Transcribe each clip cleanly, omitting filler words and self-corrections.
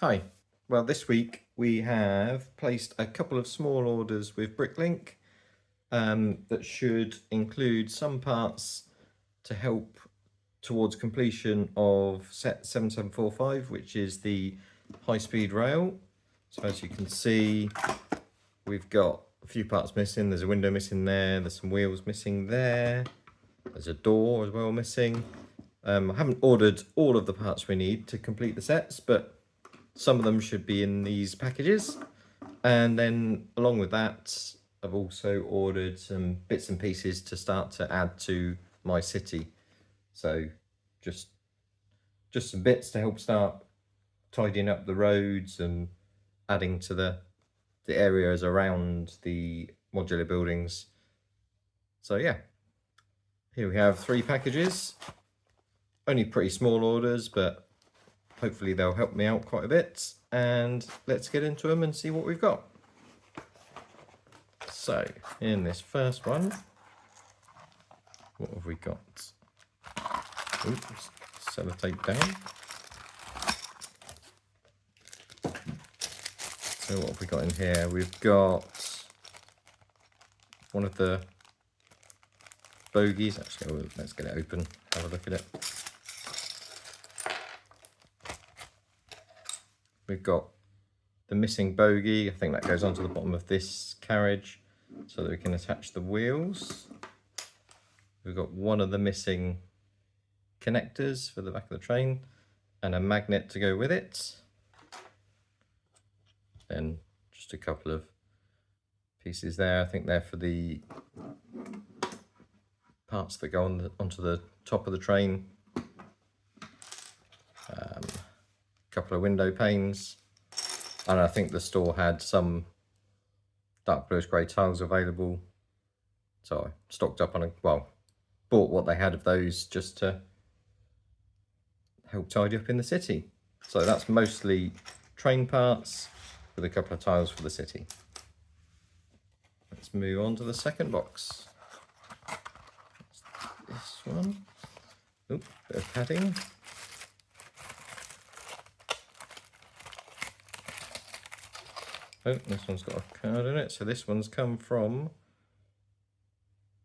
Hi. Well, this week we have placed a couple of small orders with BrickLink that should include some parts to help towards completion of set 7745, which is the high-speed rail. So as you can see, we've got a few parts missing. There's a window missing there. There's some wheels missing there. There's a door as well missing. I haven't ordered all of the parts we need to complete the sets, but some of them should be in these packages. And then along with that, I've also ordered some bits and pieces to start to add to my city. So just some bits to help start tidying up the roads and adding to the areas around the modular buildings. So yeah, here we have 3 packages. Only pretty small orders, but hopefully they'll help me out quite a bit. And let's get into them and see what we've got. So in this first one, what have we got? Oops, sellotape down. So what have we got in here? We've got one of the bogies. Actually, let's get it open, have a look at it. We've got the missing bogie. I think that goes onto the bottom of this carriage so that we can attach the wheels. We've got one of the missing connectors for the back of the train and a magnet to go with it. Then just a couple of pieces there. I think they're for the parts that go onto the top of the train. A couple of window panes. And I think the store had some dark bluish grey tiles available. So I stocked up on bought what they had of those just to help tidy up in the city. So that's mostly train parts with a couple of tiles for the city. Let's move on to the second box. This one. Oop, bit of padding. Oh, this one's got a card in it. So this one's come from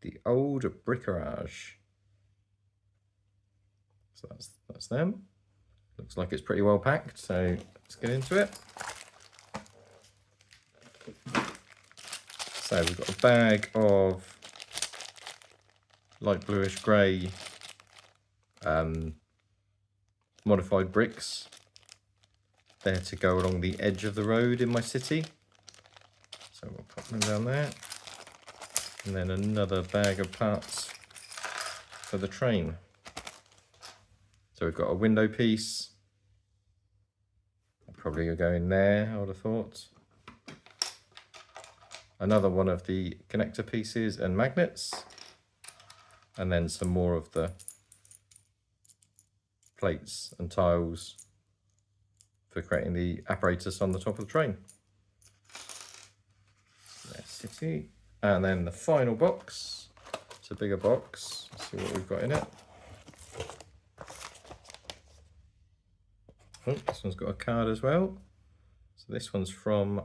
the old Brickarage. So that's them. Looks like it's pretty well packed, so let's get into it. So we've got a bag of light bluish grey modified bricks there to go along the edge of the road in my city. So we'll pop them down there. And then another bag of parts for the train. So we've got a window piece. Probably will go in there, I would have thought. Another one of the connector pieces and magnets. And then some more of the plates and tiles for creating the apparatus on the top of the train. There's city. And then the final box. It's a bigger box. Let's see what we've got in it. Oh, this one's got a card as well. So this one's from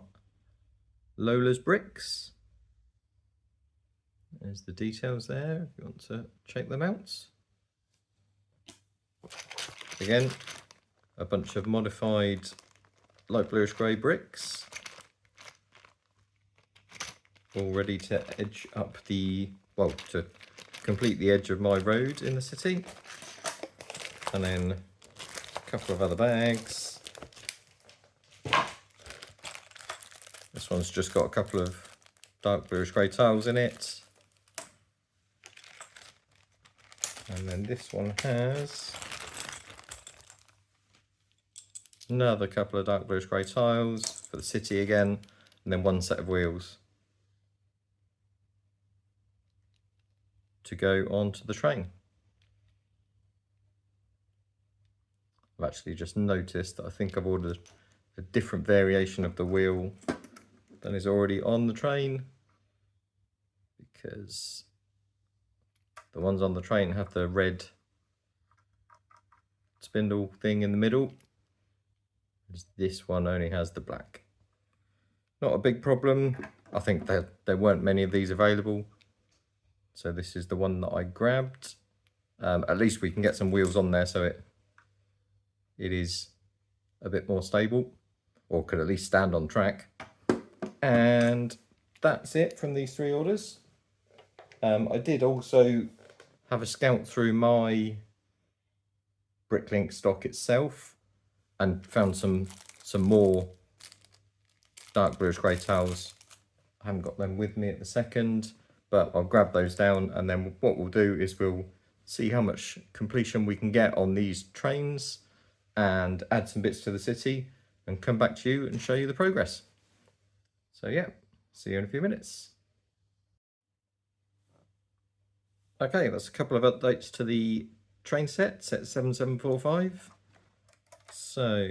Lola's Bricks. There's the details there if you want to check them out. Again, a bunch of modified light bluish grey bricks, all ready to edge up to complete the edge of my road in the city. And then a couple of other bags. This one's just got a couple of dark bluish grey tiles in it. And then this one has another couple of dark bluish grey tiles for the city again, and then one set of wheels to go onto the train. I've actually just noticed that I think I've ordered a different variation of the wheel than is already on the train, because the ones on the train have the red spindle thing in the middle. I This one only has the black. Not a big problem. I think that there weren't many of these available, so this is the one that I grabbed. At least we can get some wheels on there so it is a bit more stable, or could at least stand on track. And that's it from these 3 orders. I did also have a scout through my BrickLink stock itself and found some more dark bluish grey tiles. I haven't got them with me at the second, but I'll grab those down, and then what we'll do is we'll see how much completion we can get on these trains and add some bits to the city and come back to you and show you the progress. So yeah, see you in a few minutes. Okay, that's a couple of updates to the train set 7745. So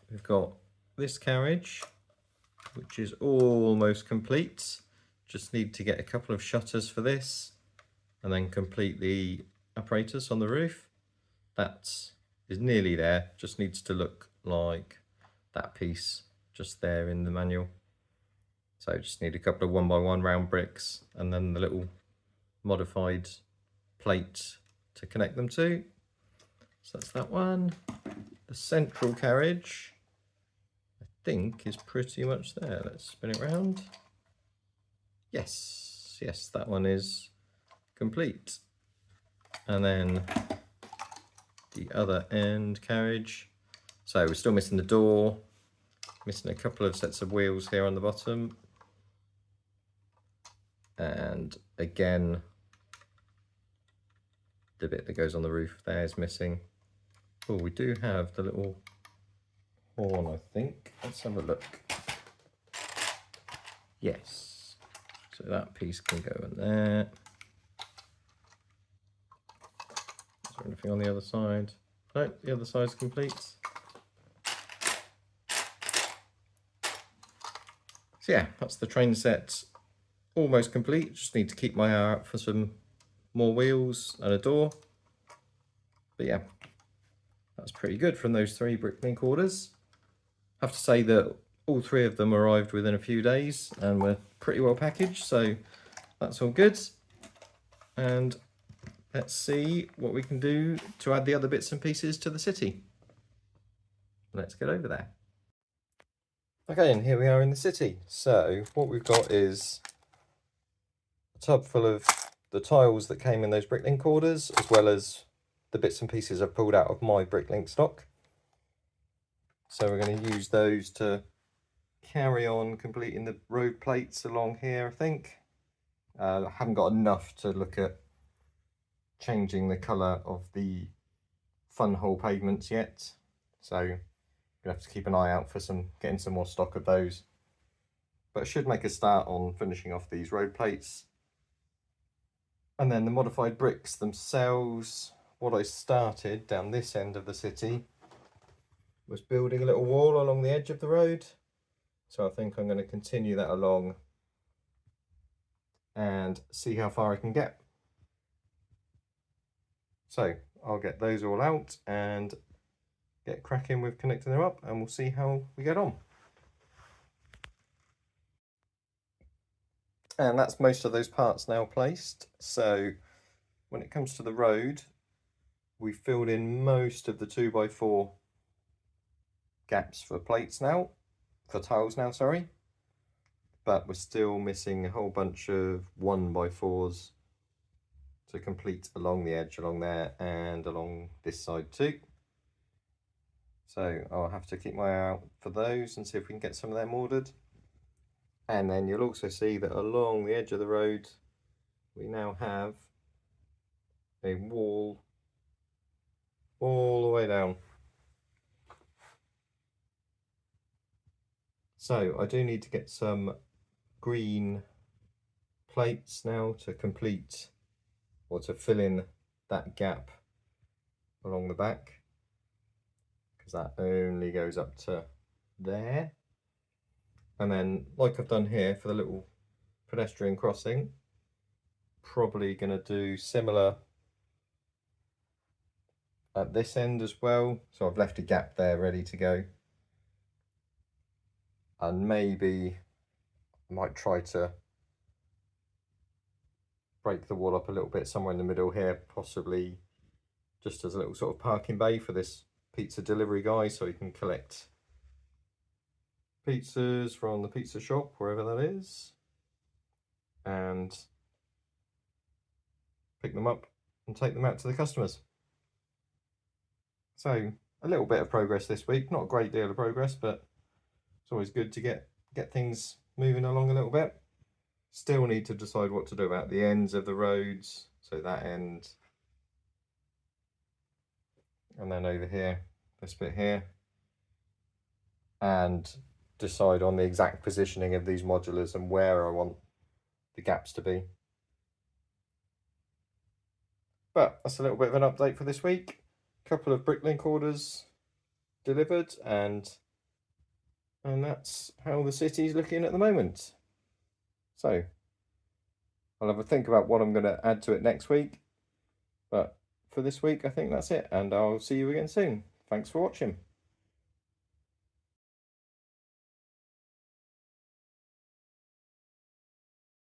we've got this carriage, which is almost complete. Just need to get a couple of shutters for this and then complete the apparatus on the roof. That is nearly there, just needs to look like that piece just there in the manual. So just need a couple of 1x1 round bricks and then the little modified plate to connect them to. So that's that one. The central carriage, I think, is pretty much there. Let's spin it around. Yes, that one is complete. And then the other end carriage. So we're still missing the door, missing a couple of sets of wheels here on the bottom. And again, the bit that goes on the roof there is missing. Oh, we do have the little horn, I think. Let's have a look. Yes, so that piece can go in there. Is there anything on the other side? No, the other side's complete. So yeah, that's the train set almost complete. Just need to keep my eye out for some more wheels and a door. But yeah, that's pretty good from those 3 BrickLink orders. I have to say that all 3 of them arrived within a few days and were pretty well packaged, so that's all good. And let's see what we can do to add the other bits and pieces to the city. Let's get over there. Okay, and here we are in the city. So what we've got is a tub full of the tiles that came in those BrickLink orders, as well as the bits and pieces I've pulled out of my BrickLink stock. So we're going to use those to carry on completing the road plates along here, I think. I haven't got enough to look at changing the colour of the fun hole pavements yet, so I'm gonna have to keep an eye out for getting some more stock of those. But I should make a start on finishing off these road plates. And then the modified bricks themselves, what I started down this end of the city was building a little wall along the edge of the road. So I think I'm going to continue that along and see how far I can get. So I'll get those all out and get cracking with connecting them up, and we'll see how we get on. And that's most of those parts now placed. So when it comes to the road, we filled in most of the 2x4 gaps for plates now, for tiles now, sorry. But we're still missing a whole bunch of 1x4s to complete along the edge, along there, and along this side too. So I'll have to keep my eye out for those and see if we can get some of them ordered. And then you'll also see that along the edge of the road, we now have a wall all the way down. So I do need to get some green plates now to complete or to fill in that gap along the back, because that only goes up to there. And then, like I've done here for the little pedestrian crossing, probably going to do similar at this end as well. So I've left a gap there ready to go. and maybe I might try to break the wall up a little bit somewhere in the middle here, possibly just as a little sort of parking bay for this pizza delivery guy, so he can collect pizzas from the pizza shop, wherever that is, and pick them up and take them out to the customers. So a little bit of progress this week, not a great deal of progress, but it's always good to get things moving along a little bit. Still need to decide what to do about the ends of the roads, so that end, and then over here, this bit here, and decide on the exact positioning of these modulars and where I want the gaps to be. But that's a little bit of an update for this week. A couple of BrickLink orders delivered, and that's how the city's looking at the moment. So I'll have a think about what I'm going to add to it next week. But for this week, I think that's it, and I'll see you again soon. Thanks for watching.